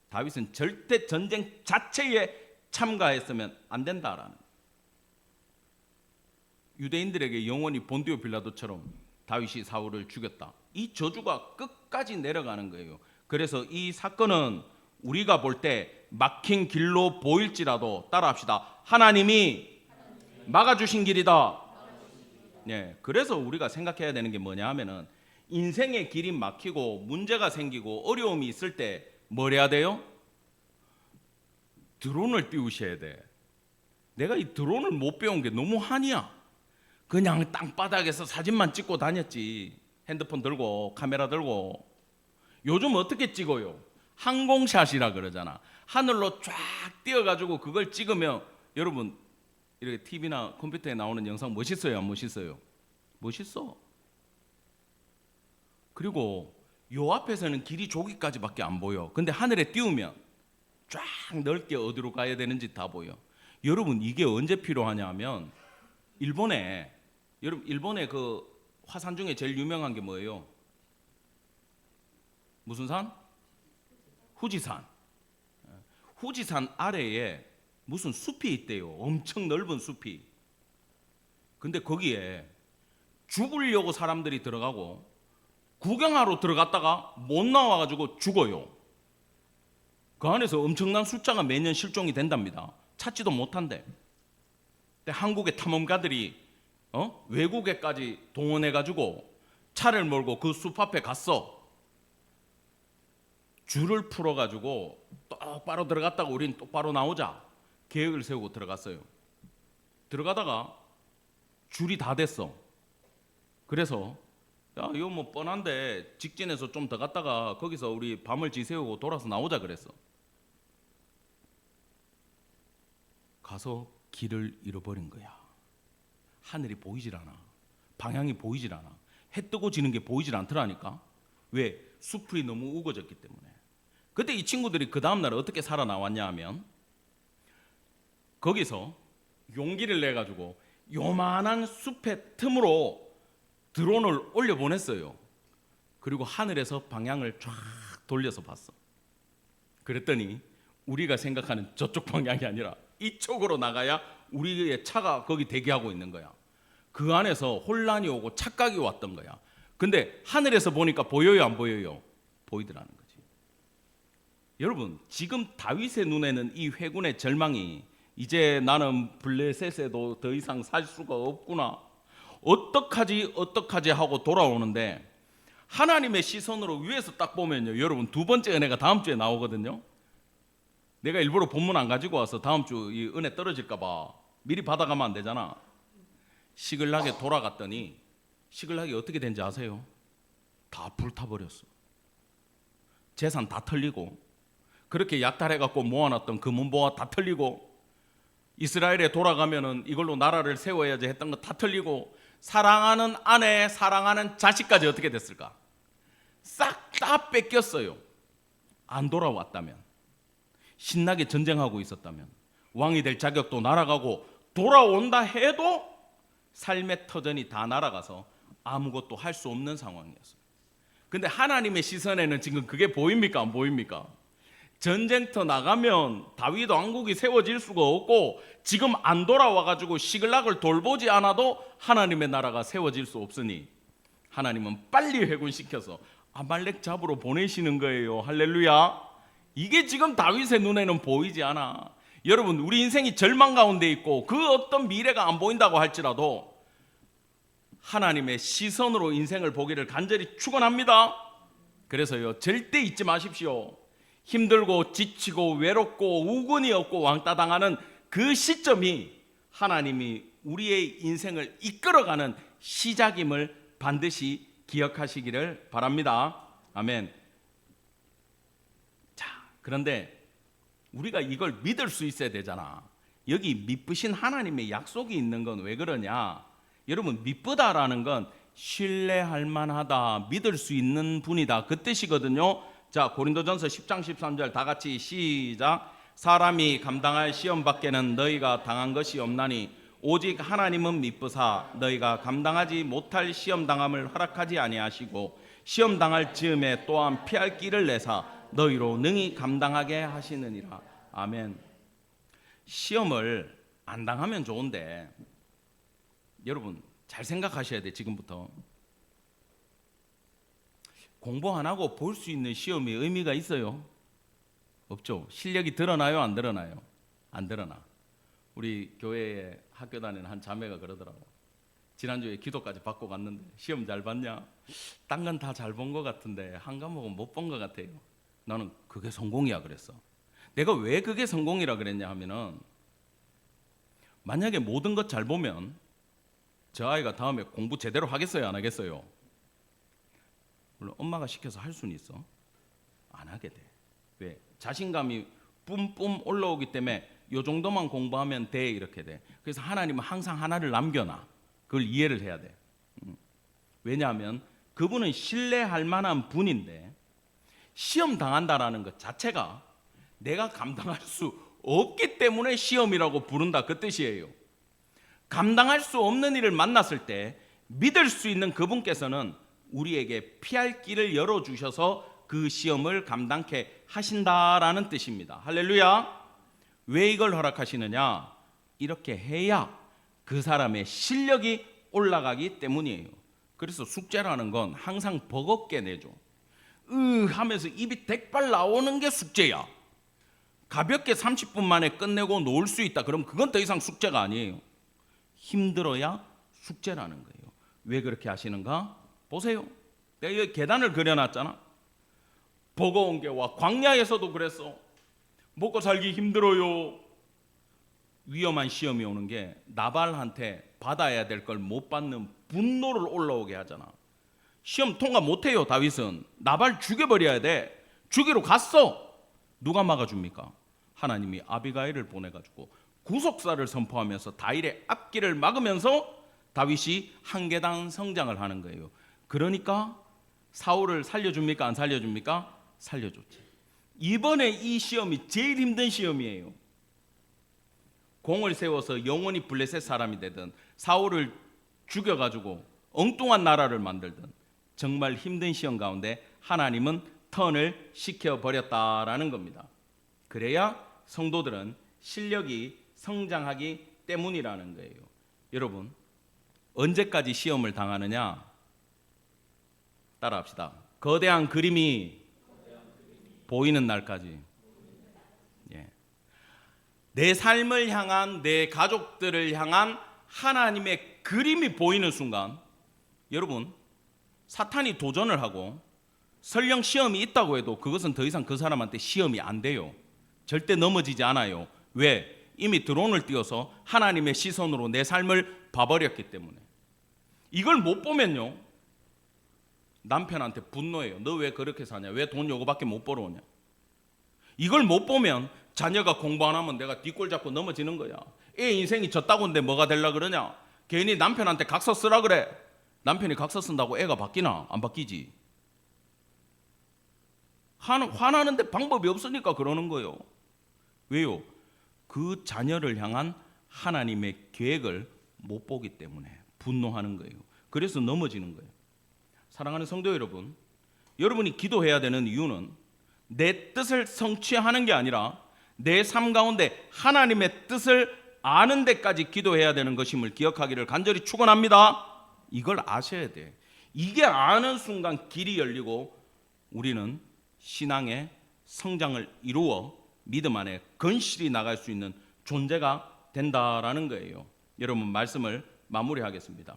다윗은 절대 전쟁 자체에 참가했으면 안 된다라는 거예요. 유대인들에게 영원히 본디오 빌라도처럼 다윗이 사울을 죽였다. 이 저주가 끝까지 내려가는 거예요. 그래서 이 사건은 우리가 볼 때 막힌 길로 보일지라도 따라합시다. 하나님이 막아주신 길이다. 네, 그래서 우리가 생각해야 되는 게 뭐냐 하면은 인생의 길이 막히고 문제가 생기고 어려움이 있을 때 뭘 해야 돼요? 드론을 띄우셔야 돼. 내가 이 드론을 못 배운 게 너무 한이야. 그냥 땅바닥에서 사진만 찍고 다녔지. 핸드폰 들고 카메라 들고. 요즘 어떻게 찍어요? 항공샷이라 그러잖아. 하늘로 쫙 띄어가지고 그걸 찍으면 여러분 이렇게 TV나 컴퓨터에 나오는 영상 멋있어요? 안 멋있어요? 멋있어. 그리고 요 앞에서는 길이 저기까지밖에 안 보여. 근데 하늘에 띄우면 쫙 넓게 어디로 가야 되는지 다 보여. 여러분 이게 언제 필요하냐 하면 일본에 그 화산 중에 제일 유명한 게 뭐예요? 무슨 산? 후지산. 후지산 아래에 무슨 숲이 있대요. 엄청 넓은 숲이. 근데 거기에 죽으려고 사람들이 들어가고 구경하러 들어갔다가 못 나와가지고 죽어요. 그 안에서 엄청난 숫자가 매년 실종이 된답니다. 찾지도 못한대. 근데 한국의 탐험가들이 외국에까지 동원해가지고 차를 몰고 그 숲 앞에 갔어. 줄을 풀어가지고 똑바로 들어갔다가 우린 똑바로 나오자 계획을 세우고 들어갔어요. 들어가다가 줄이 다 됐어. 그래서 야, 이거 뭐 뻔한데 직진해서 좀 더 갔다가 거기서 우리 밤을 지새우고 돌아서 나오자 그랬어. 가서 길을 잃어버린 거야. 하늘이 보이질 않아. 방향이 보이질 않아. 해 뜨고 지는 게 보이질 않더라니까. 왜? 숲이 너무 우거졌기 때문에. 그때 이 친구들이 그 다음날 어떻게 살아나왔냐 하면 거기서 용기를 내가지고 요만한 숲의 틈으로 드론을 올려보냈어요. 그리고 하늘에서 방향을 쫙 돌려서 봤어. 그랬더니 우리가 생각하는 저쪽 방향이 아니라 이쪽으로 나가야 우리의 차가 거기 대기하고 있는 거야. 그 안에서 혼란이 오고 착각이 왔던 거야. 근데 하늘에서 보니까 보여요, 안 보여요? 보이더라는 거지. 여러분, 지금 다윗의 눈에는 이 회군의 절망이 이제 나는 블레셋에도 더 이상 살 수가 없구나, 어떡하지 하고 돌아오는데, 하나님의 시선으로 위에서 딱 보면요, 여러분, 두 번째 은혜가 다음 주에 나오거든요. 내가 일부러 본문 안 가지고 와서 다음 주 이 은혜 떨어질까 봐 미리 받아가면 안 되잖아. 시글락에 돌아갔더니 시글락이 어떻게 된지 아세요? 다 불타버렸어. 재산 다 털리고, 그렇게 약탈해갖고 모아놨던 금은보화 다 털리고, 이스라엘에 돌아가면은 이걸로 나라를 세워야지 했던 거 다 털리고, 사랑하는 아내, 사랑하는 자식까지 어떻게 됐을까? 싹 다 뺏겼어요. 안 돌아왔다면, 신나게 전쟁하고 있었다면, 왕이 될 자격도 날아가고, 돌아온다 해도 삶의 터전이 다 날아가서 아무것도 할 수 없는 상황이었어요. 근데 하나님의 시선에는 지금 그게 보입니까, 안 보입니까? 전쟁터 나가면 다윗 왕국이 세워질 수가 없고, 지금 안 돌아와가지고 시글락을 돌보지 않아도 하나님의 나라가 세워질 수 없으니 하나님은 빨리 회군시켜서 아말렉 잡으러 보내시는 거예요. 할렐루야. 이게 지금 다윗의 눈에는 보이지 않아. 여러분, 우리 인생이 절망 가운데 있고 그 어떤 미래가 안 보인다고 할지라도 하나님의 시선으로 인생을 보기를 간절히 축원합니다. 그래서요, 절대 잊지 마십시오. 힘들고 지치고 외롭고 우군이 없고 왕따 당하는 그 시점이 하나님이 우리의 인생을 이끌어가는 시작임을 반드시 기억하시기를 바랍니다. 아멘. 자, 그런데 우리가 이걸 믿을 수 있어야 되잖아. 여기 미쁘신 하나님의 약속이 있는 건 왜 그러냐? 여러분, 미쁘다라는 건 신뢰할 만하다, 믿을 수 있는 분이다, 그 뜻이거든요. 자, 고린도전서 10장 13절 다 같이 시작. 사람이 감당할 시험 밖에는 너희가 당한 것이 없나니 오직 하나님은 미쁘사 너희가 감당하지 못할 시험 당함을 허락하지 아니하시고 시험 당할 즈음에 또한 피할 길을 내사 너희로 능히 감당하게 하시느니라. 아멘. 시험을 안 당하면 좋은데, 여러분 잘 생각하셔야 돼. 지금부터 공부 안 하고 볼 수 있는 시험이 의미가 있어요? 없죠. 실력이 드러나요, 안 드러나요? 안 드러나. 우리 교회에 학교 다니는 한 자매가 그러더라고. 지난주에 기도까지 받고 갔는데 시험 잘 봤냐? 딴 건 다 잘 본 것 같은데 한 과목은 못 본 것 같아요. 나는 그게 성공이야 그랬어. 내가 왜 그게 성공이라 그랬냐 하면은, 만약에 모든 것 잘 보면 저 아이가 다음에 공부 제대로 하겠어요, 안 하겠어요? 물론 엄마가 시켜서 할 수는 있어. 안 하게 돼. 왜? 자신감이 뿜뿜 올라오기 때문에 요 정도만 공부하면 돼, 이렇게 돼. 그래서 하나님은 항상 하나를 남겨놔. 그걸 이해를 해야 돼. 왜냐하면 그분은 신뢰할 만한 분인데, 시험 당한다라는 것 자체가 내가 감당할 수 없기 때문에 시험이라고 부른다, 그 뜻이에요. 감당할 수 없는 일을 만났을 때 믿을 수 있는 그분께서는 우리에게 피할 길을 열어주셔서 그 시험을 감당케 하신다라는 뜻입니다. 할렐루야. 왜 이걸 허락하시느냐? 이렇게 해야 그 사람의 실력이 올라가기 때문이에요. 그래서 숙제라는 건 항상 버겁게 내줘. 하면서 입이 대빨 나오는 게 숙제야. 가볍게 30분 만에 끝내고 놓을 수 있다, 그럼 그건 더 이상 숙제가 아니에요. 힘들어야 숙제라는 거예요. 왜 그렇게 하시는가? 보세요. 내가 여기 계단을 그려놨잖아. 버거운 게 와. 광야에서도 그랬어. 먹고 살기 힘들어요. 위험한 시험이 오는 게 나발한테 받아야 될 걸 못 받는 분노를 올라오게 하잖아. 시험 통과 못해요. 다윗은 나발 죽여버려야 돼. 죽이러 갔어. 누가 막아줍니까? 하나님이 아비가일을 보내가지고 구속사를 선포하면서 다윗의 앞길을 막으면서 다윗이 한 계단 성장을 하는 거예요. 그러니까 사울을 살려줍니까? 안 살려줍니까? 살려줬지. 이번에 이 시험이 제일 힘든 시험이에요. 공을 세워서 영원히 블레셋 사람이 되든 사울을 죽여가지고 엉뚱한 나라를 만들든 정말 힘든 시험 가운데 하나님은 턴을 시켜버렸다라는 겁니다. 그래야 성도들은 실력이 성장하기 때문이라는 거예요. 여러분, 언제까지 시험을 당하느냐? 따라합시다. 거대한 그림이 보이는 날까지. 예. 내 삶을 향한, 내 가족들을 향한 하나님의 그림이 보이는 순간, 여러분, 사탄이 도전을 하고 설령 시험이 있다고 해도 그것은 더 이상 그 사람한테 시험이 안 돼요. 절대 넘어지지 않아요. 왜? 이미 드론을 띄워서 하나님의 시선으로 내 삶을 봐버렸기 때문에. 이걸 못 보면요, 남편한테 분노해요. 너 왜 그렇게 사냐? 왜 돈 요거밖에 못 벌어오냐? 이걸 못 보면 자녀가 공부 안 하면 내가 뒷골 잡고 넘어지는 거야. 애 인생이 졌다고인데 뭐가 되려 그러냐? 괜히 남편한테 각서 쓰라 그래. 남편이 각서 쓴다고 애가 바뀌나? 안 바뀌지. 화나는데 방법이 없으니까 그러는 거예요. 왜요? 그 자녀를 향한 하나님의 계획을 못 보기 때문에 분노하는 거예요. 그래서 넘어지는 거예요. 사랑하는 성도 여러분, 여러분이 기도해야 되는 이유는 내 뜻을 성취하는 게 아니라 내 삶 가운데 하나님의 뜻을 아는 데까지 기도해야 되는 것임을 기억하기를 간절히 축원합니다. 이걸 아셔야 돼. 이게 아는 순간 길이 열리고 우리는 신앙의 성장을 이루어 믿음 안에 건실히 나갈 수 있는 존재가 된다라는 거예요. 여러분, 말씀을 마무리하겠습니다.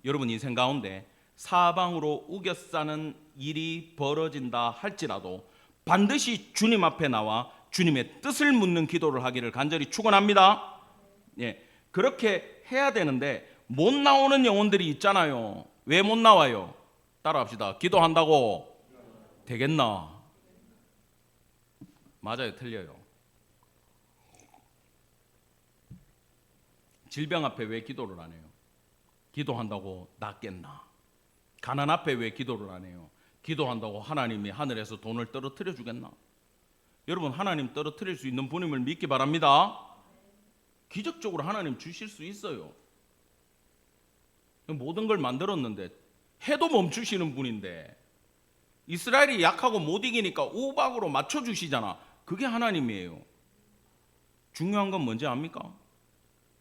여러분 인생 가운데 사방으로 우겨 싸는 일이 벌어진다 할지라도 반드시 주님 앞에 나와 주님의 뜻을 묻는 기도를 하기를 간절히 축원합니다. 예, 그렇게 해야 되는데 못 나오는 영혼들이 있잖아요. 왜 못 나와요? 따라합시다. 기도한다고 되겠나? 맞아요, 틀려요. 질병 앞에 왜 기도를 안 해요? 기도한다고 낫겠나? 가난 앞에 왜 기도를 안 해요? 기도한다고 하나님이 하늘에서 돈을 떨어뜨려 주겠나? 여러분, 하나님 떨어뜨릴 수 있는 분임을 믿기 바랍니다. 기적적으로 하나님 주실 수 있어요. 모든 걸 만들었는데 해도 멈추시는 분인데 이스라엘이 약하고 못 이기니까 우박으로 맞춰주시잖아. 그게 하나님이에요. 중요한 건 뭔지 압니까?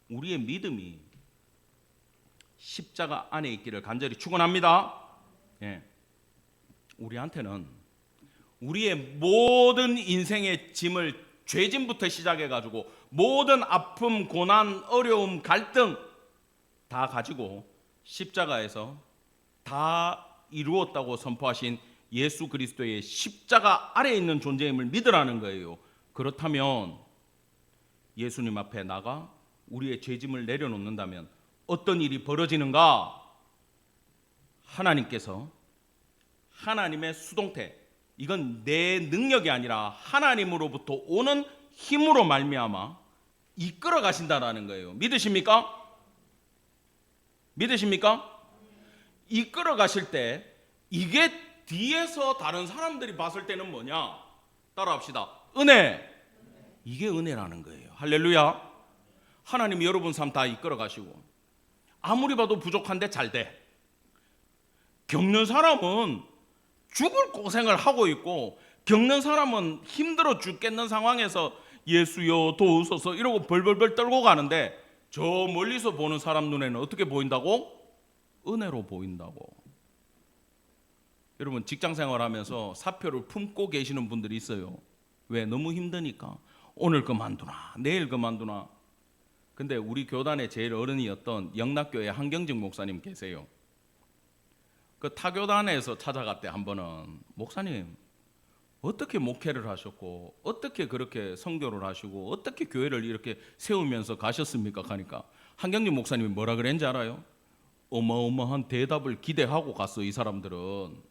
우리의 믿음이 십자가 안에 있기를 간절히 축원합니다. 예. 우리한테는 우리의 모든 인생의 짐을, 죄짐부터 시작해가지고 모든 아픔, 고난, 어려움, 갈등 다 가지고 십자가에서 다 이루었다고 선포하신 예수 그리스도의 십자가 아래에 있는 존재임을 믿으라는 거예요. 그렇다면 예수님 앞에 나가 우리의 죄짐을 내려놓는다면 어떤 일이 벌어지는가? 하나님께서 하나님의 수동태, 이건 내 능력이 아니라 하나님으로부터 오는 힘으로 말미암아 이끌어 가신다라는 거예요. 믿으십니까? 믿으십니까? 이끌어 가실 때 이게 뒤에서 다른 사람들이 봤을 때는 뭐냐? 따라합시다. 은혜. 이게 은혜라는 거예요. 할렐루야. 하나님이 여러분 삶 다 이끌어 가시고 아무리 봐도 부족한데 잘 돼. 겪는 사람은 죽을 고생을 하고 있고 겪는 사람은 힘들어 죽겠는 상황에서 예수여 도우소서 이러고 벌벌벌 떨고 가는데 저 멀리서 보는 사람 눈에는 어떻게 보인다고? 은혜로 보인다고. 여러분, 직장 생활하면서 사표를 품고 계시는 분들이 있어요. 왜? 너무 힘드니까. 오늘 그만두나 내일 그만두나. 근데 우리 교단의 제일 어른이었던 영락교회 한경직 목사님 계세요. 그 타교단에서 찾아갔대. 한 번은 목사님 어떻게 목회를 하셨고 어떻게 그렇게 선교를 하시고 어떻게 교회를 이렇게 세우면서 가셨습니까? 하니까 한경진 목사님이 뭐라 그랬는지 알아요? 어마어마한 대답을 기대하고 갔어. 이 사람들은.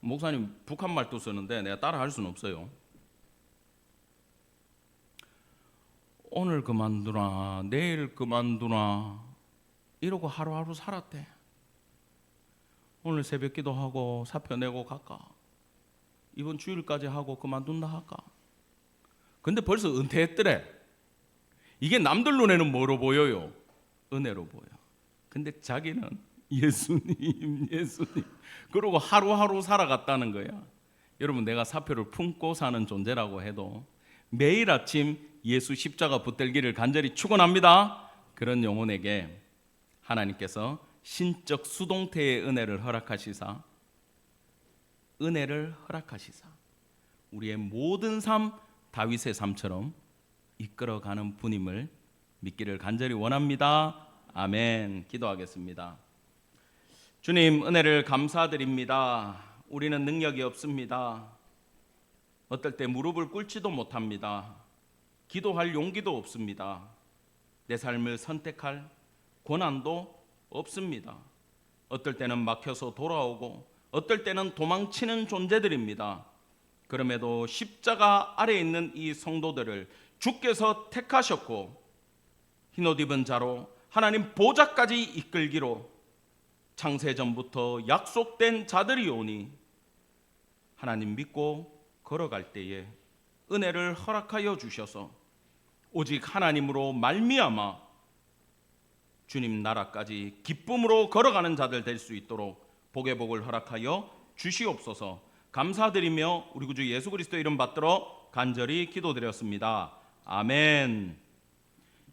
목사님 북한 말도 쓰는데 내가 따라 할 수는 없어요. 오늘 그만두나 내일 그만두나 이러고 하루하루 살았대. 오늘 새벽 기도하고 사표 내고 갈까? 이번 주일까지 하고 그만둔다 할까? 근데 벌써 은퇴했더래. 이게 남들 눈에는 뭐로 보여요? 은혜로 보여. 근데 자기는 예수님 그러고 하루하루 살아갔다는 거야. 여러분, 내가 사표를 품고 사는 존재라고 해도 매일 아침 예수 십자가 붙들기를 간절히 축원합니다. 그런 영혼에게 하나님께서 신적 수동태의 은혜를 허락하시사 우리의 모든 삶 다윗의 삶처럼 이끌어가는 분임을 믿기를 간절히 원합니다. 아멘. 기도하겠습니다. 주님, 은혜를 감사드립니다. 우리는 능력이 없습니다. 어떨 때 무릎을 꿇지도 못합니다. 기도할 용기도 없습니다. 내 삶을 선택할 권한도 없습니다. 어떨 때는 막혀서 돌아오고 어떨 때는 도망치는 존재들입니다. 그럼에도 십자가 아래에 있는 이 성도들을 주께서 택하셨고 흰옷 입은 자로 하나님 보좌까지 이끌기로 창세전부터 약속된 자들이오니 하나님 믿고 걸어갈 때에 은혜를 허락하여 주셔서 오직 하나님으로 말미암아 주님 나라까지 기쁨으로 걸어가는 자들 될 수 있도록 복의 복을 허락하여 주시옵소서. 감사드리며 우리 구주 예수 그리스도 이름 받들어 간절히 기도드렸습니다. 아멘.